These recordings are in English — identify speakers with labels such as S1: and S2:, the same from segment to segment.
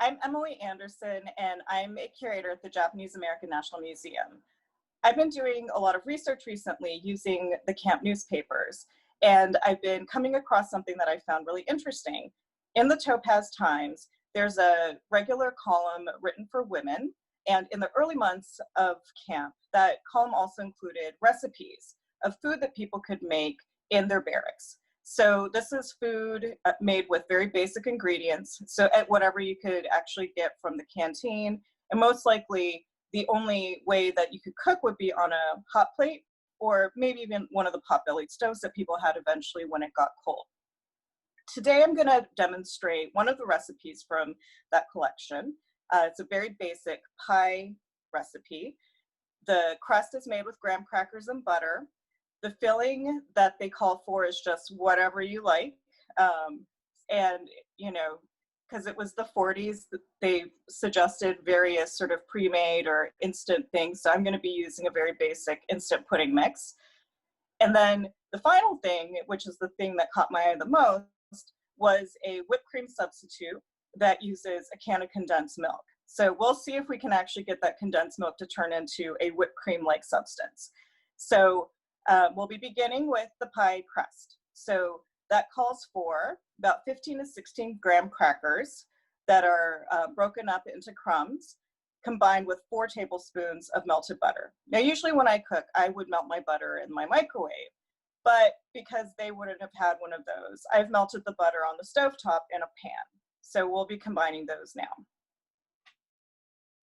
S1: I'm Emily Anderson, and I'm a curator at the Japanese American National Museum. I've been doing a lot of research recently using the camp newspapers, and I've been coming across something that I found really interesting. In the Topaz Times, there's a regular column written for women, and in the early months of camp, that column also included recipes of food that people could make in their barracks. So this is food made with very basic ingredients. So at whatever you could actually get from the canteen, and most likely the only way that you could cook would be on a hot plate, or maybe even one of the pot-bellied stoves that people had eventually when it got cold. Today I'm going to demonstrate one of the recipes from that collection. It's a very basic pie recipe. The crust is made with graham crackers and butter. The filling that they call for is just whatever you like. And, you know, because it was the 40s, they suggested various sort of pre-made or instant things. So I'm going to be using a very basic instant pudding mix. And then the final thing, which is the thing that caught my eye the most, was a whipped cream substitute that uses a can of condensed milk. So we'll see if we can actually get that condensed milk to turn into a whipped cream-like substance. So we'll be beginning with the pie crust. So that calls for about 15 to 16 graham crackers that are broken up into crumbs, combined with 4 tablespoons of melted butter. Now, usually when I cook, I would melt my butter in my microwave, but because they wouldn't have had one of those, I've melted the butter on the stovetop in a pan. So we'll be combining those now.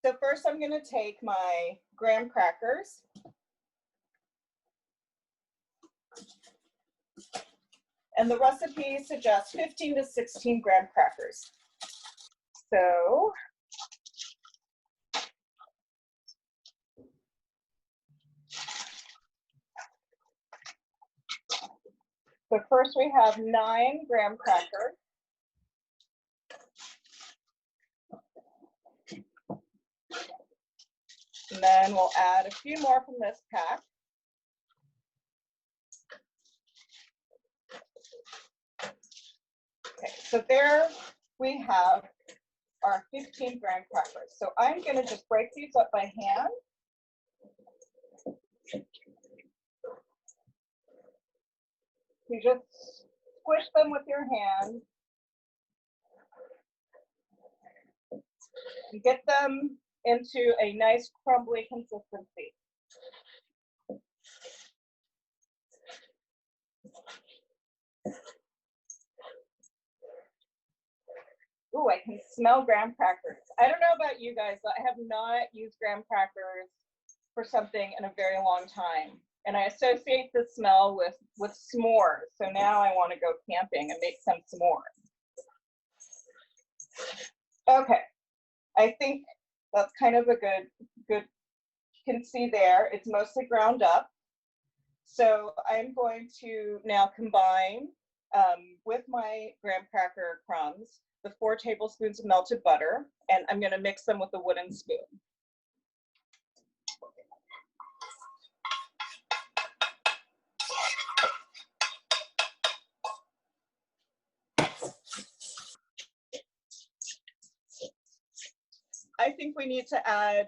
S1: So first I'm gonna take my graham crackers. And the recipe suggests 15 to 16 graham crackers. So first we have 9 graham crackers. And then we'll add a few more from this pack. Okay, so there we have our 15 graham crackers. So I'm going to just break these up by hand. You just squish them with your hand. You get them into a nice crumbly consistency. Ooh, I can smell graham crackers. I don't know about you guys, but I have not used graham crackers for something in a very long time. And I associate the smell with s'mores. So now I want to go camping and make some s'mores. Okay, I think that's kind of a good, you can see there, it's mostly ground up. So I'm going to now combine with my graham cracker crumbs the 4 tablespoons of melted butter, and I'm going to mix them with a wooden spoon. I think we need to add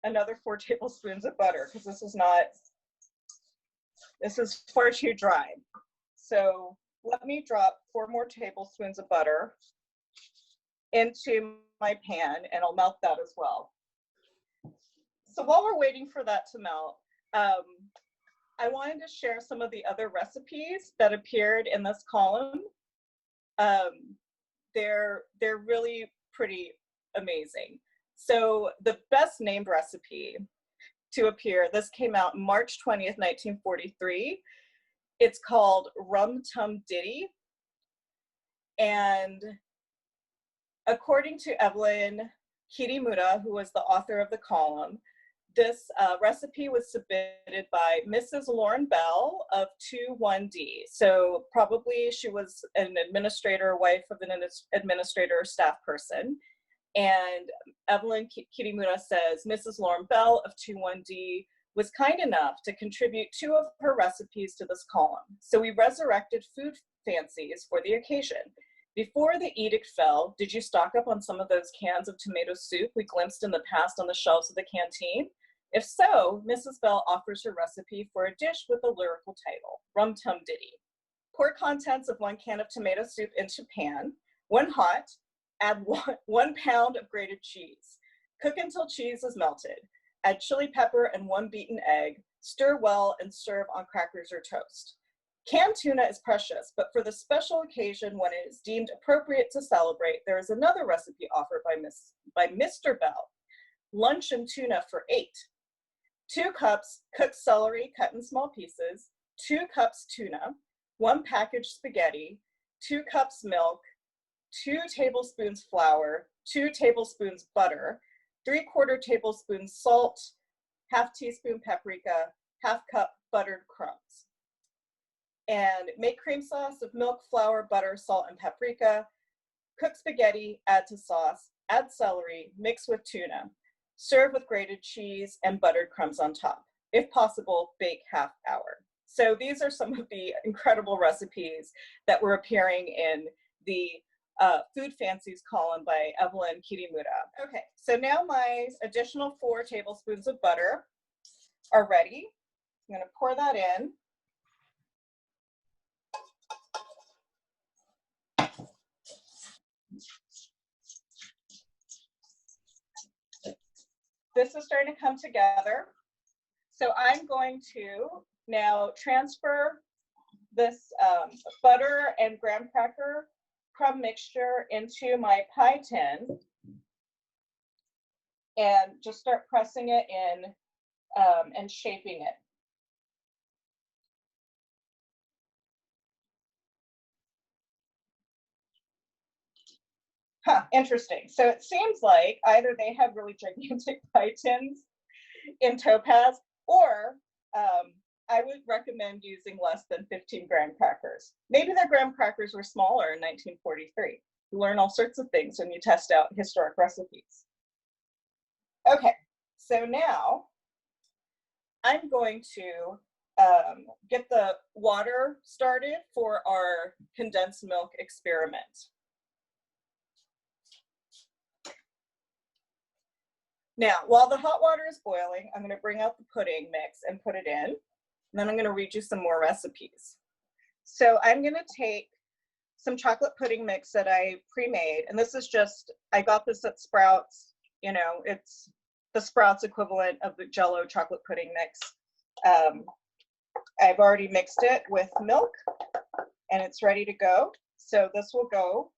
S1: another 4 tablespoons of butter because this is far too dry. So let me drop 4 more tablespoons of butter into my pan, and I'll melt that as well. So while we're waiting for that to melt, I wanted to share some of the other recipes that appeared in this column. They're really pretty amazing. So the best named recipe to appear, this came out March 20th, 1943. It's called Rum Tum Ditty. And according to Evelyn Kirimura, who was the author of the column, this recipe was submitted by Mrs. Lauren Bell of 21D. So probably she was an administrator, wife of an administrator or staff person. And Evelyn Kirimura says, Mrs. Lauren Bell of 21D was kind enough to contribute 2 of her recipes to this column. So we resurrected Food Fancies for the occasion. Before the edict fell, did you stock up on some of those cans of tomato soup we glimpsed in the past on the shelves of the canteen? If so, Mrs. Bell offers her recipe for a dish with a lyrical title, Rum Tum Ditty. Pour contents of 1 can of tomato soup into pan. When hot, add 1 pound of grated cheese. Cook until cheese is melted. Add chili pepper and 1 beaten egg. Stir well and serve on crackers or toast. Canned tuna is precious, but for the special occasion when it is deemed appropriate to celebrate, there is another recipe offered by Mr. Bell. Luncheon tuna for 8. 2 cups cooked celery cut in small pieces, 2 cups tuna, 1 package spaghetti, 2 cups milk, 2 tablespoons flour, 2 tablespoons butter, 3/4 tablespoons salt, ½ teaspoon paprika, ½ cup buttered crumbs. And make cream sauce of milk, flour, butter, salt, and paprika. Cook spaghetti, add to sauce, add celery, mix with tuna. Serve with grated cheese and buttered crumbs on top. If possible, bake ½ hour. So these are some of the incredible recipes that were appearing in the Food Fancies column by Evelyn Kirimura. Okay, so now my additional 4 tablespoons of butter are ready. I'm gonna pour that in. This is starting to come together. So I'm going to now transfer this butter and graham cracker crumb mixture into my pie tin and just start pressing it in and shaping it. Huh, interesting. So it seems like either they have really gigantic pie tins in Topaz, or I would recommend using less than 15 graham crackers. Maybe their graham crackers were smaller in 1943. You learn all sorts of things when you test out historic recipes. Okay, so now I'm going to get the water started for our condensed milk experiment. Now, while the hot water is boiling, I'm going to bring out the pudding mix and put it in. And then I'm going to read you some more recipes. So I'm going to take some chocolate pudding mix that I pre-made. And this is just, I got this at Sprouts. You know, it's the Sprouts equivalent of the Jell-O chocolate pudding mix. I've already mixed it with milk and it's ready to go. So this will go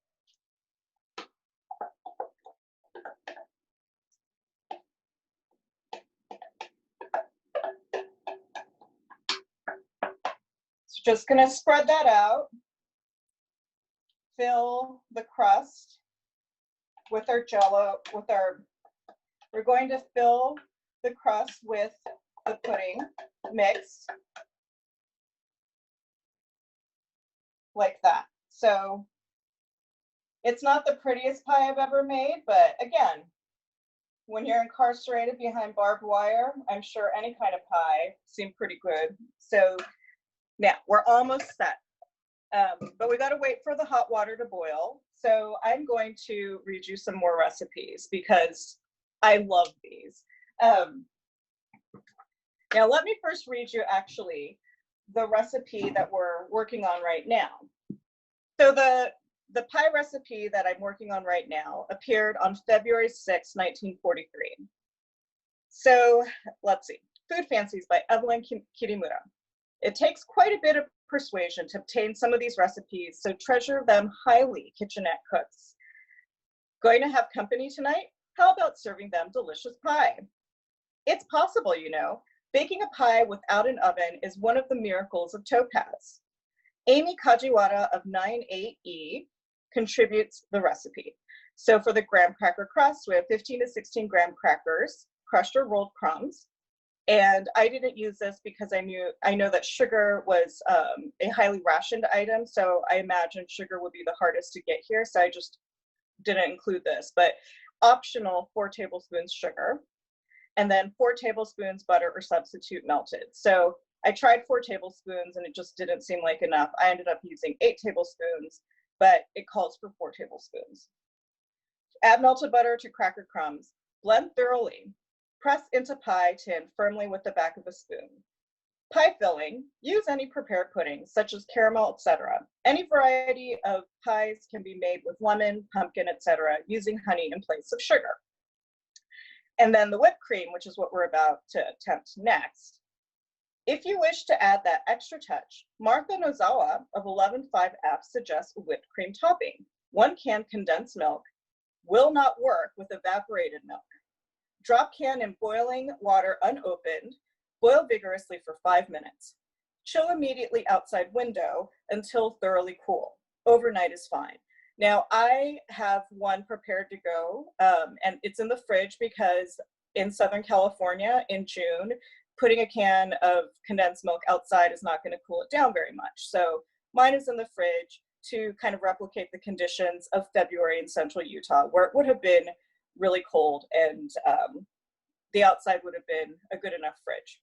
S1: just going to spread that out, fill the crust with our Jell-O, we're going to fill the crust with the pudding mix like that. So it's not the prettiest pie I've ever made, but again, when you're incarcerated behind barbed wire, I'm sure any kind of pie seemed pretty good. So now we're almost set, but we got to wait for the hot water to boil. So I'm going to read you some more recipes because I love these. Now let me first read you actually the recipe that we're working on right now. So the pie recipe that I'm working on right now appeared on February 6, 1943. So let's see, Food Fancies by Evelyn Kirimura. It takes quite a bit of persuasion to obtain some of these recipes, so treasure them highly, kitchenette cooks. Going to have company tonight? How about serving them delicious pie? It's possible, you know. Baking a pie without an oven is one of the miracles of Topaz. Amy Kajiwara of 98E contributes the recipe. So for the graham cracker crust, we have 15 to 16 graham crackers, crushed or rolled crumbs. And I didn't use this because I know that sugar was a highly rationed item, so I imagined sugar would be the hardest to get here, so I just didn't include this. But optional, 4 tablespoons sugar, and then 4 tablespoons butter or substitute melted. So I tried 4 tablespoons and it just didn't seem like enough. I ended up using 8 tablespoons, but it calls for 4 tablespoons. Add melted butter to cracker crumbs. Blend thoroughly. Press into pie tin firmly with the back of a spoon. Pie filling, use any prepared pudding, such as caramel, etc. Any variety of pies can be made with lemon, pumpkin, etc., using honey in place of sugar. And then the whipped cream, which is what we're about to attempt next. If you wish to add that extra touch, Martha Nozawa of 11.5F suggests a whipped cream topping. 1 can condensed milk will not work with evaporated milk. Drop can in boiling water unopened. Boil vigorously for 5 minutes. Chill immediately outside window until thoroughly cool. Overnight is fine. Now, I have one prepared to go, and it's in the fridge because in Southern California in June, putting a can of condensed milk outside is not going to cool it down very much. So mine is in the fridge to kind of replicate the conditions of February in central Utah, where it would have been really cold and the outside would have been a good enough fridge.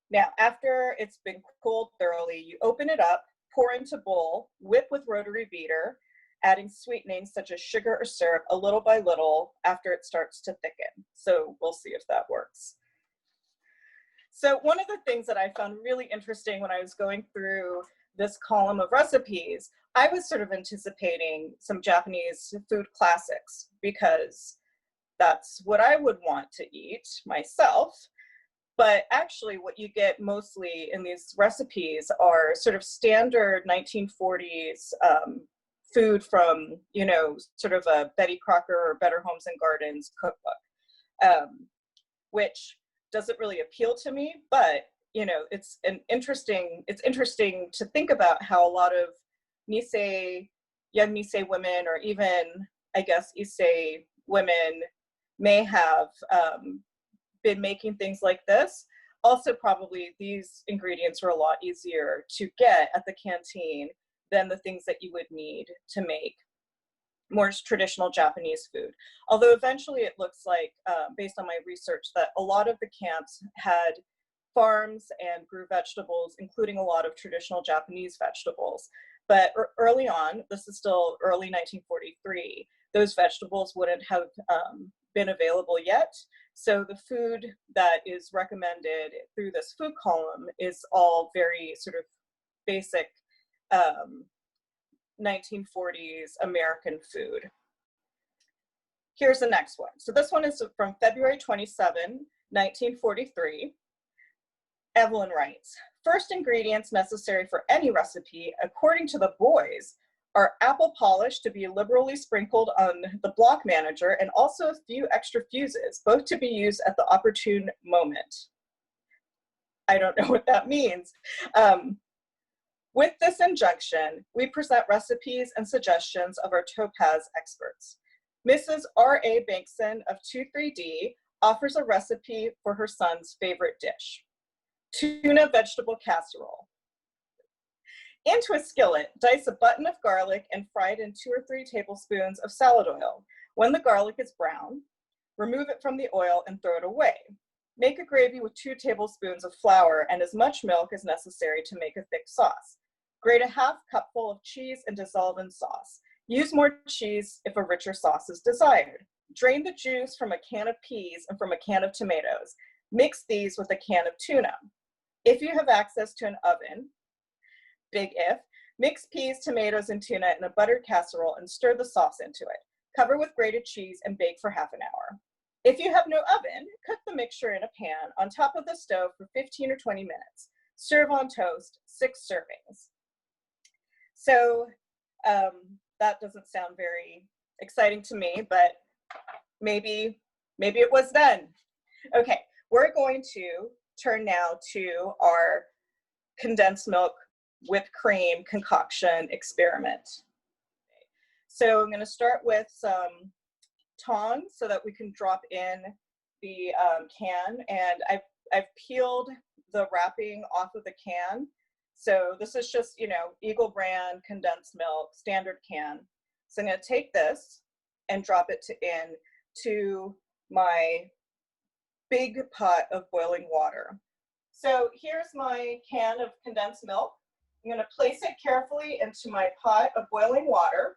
S1: Now, after it's been cooled thoroughly, you open it up, pour into bowl, whip with rotary beater, adding sweetenings such as sugar or syrup a little by little after it starts to thicken. So we'll see if that works. So one of the things that I found really interesting when I was going through this column of recipes, I was sort of anticipating some Japanese food classics because that's what I would want to eat myself. But actually what you get mostly in these recipes are sort of standard 1940s food from, you know, sort of a Betty Crocker or Better Homes and Gardens cookbook, which doesn't really appeal to me, but you know, it's interesting to think about how a lot of Nisei, young Nisei women, or even I guess Issei women may have been making things like this. Also, probably these ingredients are a lot easier to get at the canteen than the things that you would need to make more traditional Japanese food. Although eventually it looks like, based on my research, that a lot of the camps had farms and grew vegetables, including a lot of traditional Japanese vegetables. But early on, this is still early 1943, those vegetables wouldn't have been available yet. So the food that is recommended through this food column is all very sort of basic 1940s American food. Here's the next one. So this one is from February 27, 1943. Evelyn writes, first ingredients necessary for any recipe, according to the boys, are apple polish to be liberally sprinkled on the block manager and also a few extra fuses, both to be used at the opportune moment. I don't know what that means. With this injunction, we present recipes and suggestions of our Topaz experts. Mrs. R.A. Bankson of 23D offers a recipe for her son's favorite dish, tuna vegetable casserole. Into a skillet, dice a button of garlic and fry it in 2 or 3 tablespoons of salad oil. When the garlic is brown, remove it from the oil and throw it away. Make a gravy with 2 tablespoons of flour and as much milk as necessary to make a thick sauce. Grate a half cupful of cheese and dissolve in sauce. Use more cheese if a richer sauce is desired. Drain the juice from a can of peas and from a can of tomatoes. Mix these with a can of tuna. If you have access to an oven, big if, mix peas, tomatoes, and tuna in a buttered casserole and stir the sauce into it. Cover with grated cheese and bake for half an hour. If you have no oven, cook the mixture in a pan on top of the stove for 15 or 20 minutes. Serve on toast, 6 servings. So that doesn't sound very exciting to me, but maybe it was then. Okay, we're going to turn now to our condensed milk whipped cream concoction experiment. So I'm going to start with some tongs so that we can drop in the can, and I've peeled the wrapping off of the can. So this is just, you know, Eagle brand condensed milk, standard can. So I'm going to take this and drop it into my big pot of boiling water. So here's my can of condensed milk. I'm going to place it carefully into my pot of boiling water.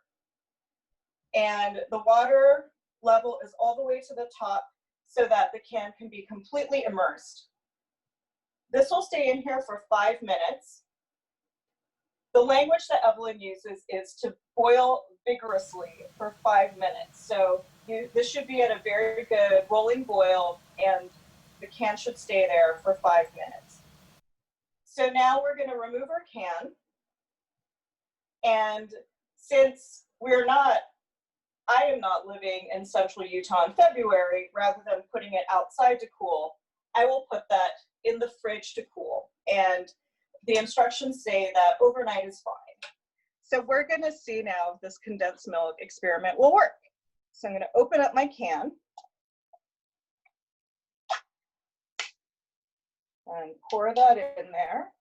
S1: And the water level is all the way to the top so that the can be completely immersed. This will stay in here for 5 minutes. The language that Evelyn uses is to boil vigorously for 5 minutes. So this should be at a very good rolling boil, and the can should stay there for 5 minutes. So now we're going to remove our can. And since I am not living in central Utah in February, rather than putting it outside to cool, I will put that in the fridge to cool. And the instructions say that overnight is fine. So we're going to see now if this condensed milk experiment will work. So I'm going to open up my can and pour that in there.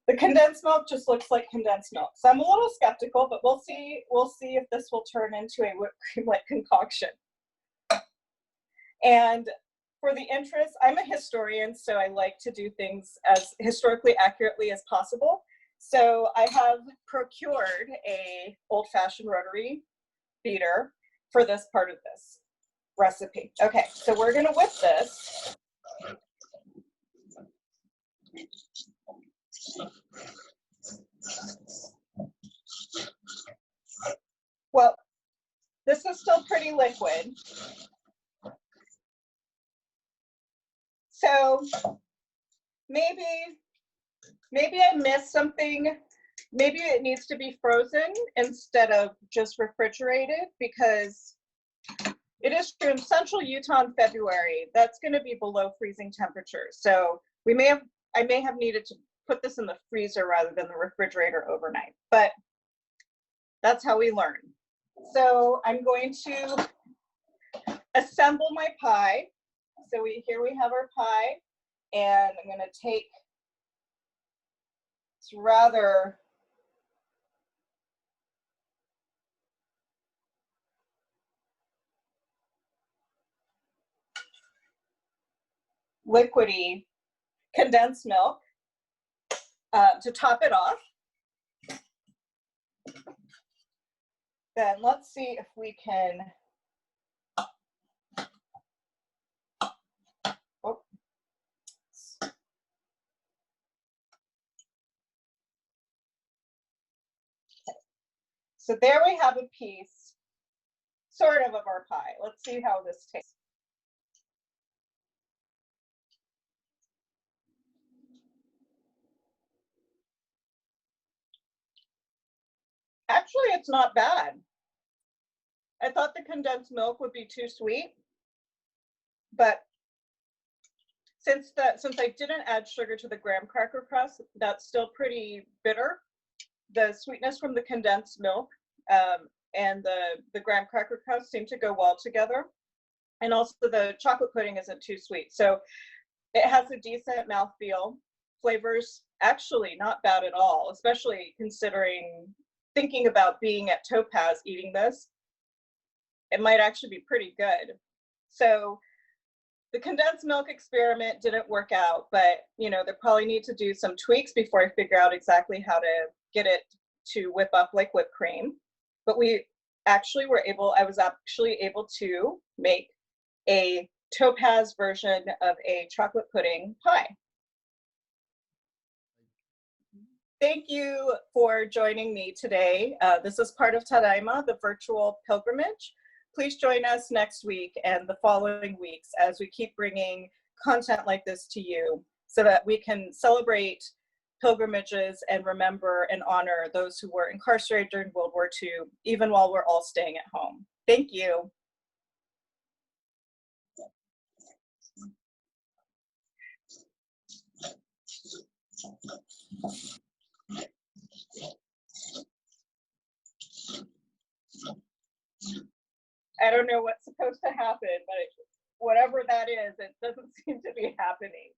S1: The condensed milk just looks like condensed milk. So I'm a little skeptical, but we'll see if this will turn into a whipped cream-like concoction. And for the interest, I'm a historian, so I like to do things as historically accurately as possible. So I have procured a old-fashioned rotary beater for this part of this recipe. Okay, so we're gonna whip this. Well, this is still pretty liquid. So maybe I missed something. Maybe it needs to be frozen instead of just refrigerated, because it is true in central Utah in February, that's going to be below freezing temperatures. So I may have needed to put this in the freezer rather than the refrigerator overnight, but that's how we learn. So I'm going to assemble my pie. So here we have our pie, and I'm going to take, it's rather liquidy condensed milk to top it off. Then let's see if we can, so there we have a piece, sort of our pie. Let's see how this tastes. Actually, it's not bad. I thought the condensed milk would be too sweet, but since I didn't add sugar to the graham cracker crust, that's still pretty bitter. The sweetness from the condensed milk and the graham cracker crust seem to go well together. And also the chocolate pudding isn't too sweet. So it has a decent mouthfeel. Flavors actually not bad at all, especially thinking about being at Topaz eating this. It might actually be pretty good. So the condensed milk experiment didn't work out, but they probably need to do some tweaks before I figure out exactly how to get it to whip up like whipped cream. But I was actually able to make a Topaz version of a chocolate pudding pie. Thank you for joining me today. This is part of Tadaima, the virtual pilgrimage. Please join us next week and the following weeks as we keep bringing content like this to you so that we can celebrate pilgrimages and remember and honor those who were incarcerated during World War II, even while we're all staying at home. Thank you. I don't know what's supposed to happen, but whatever that is, it doesn't seem to be happening.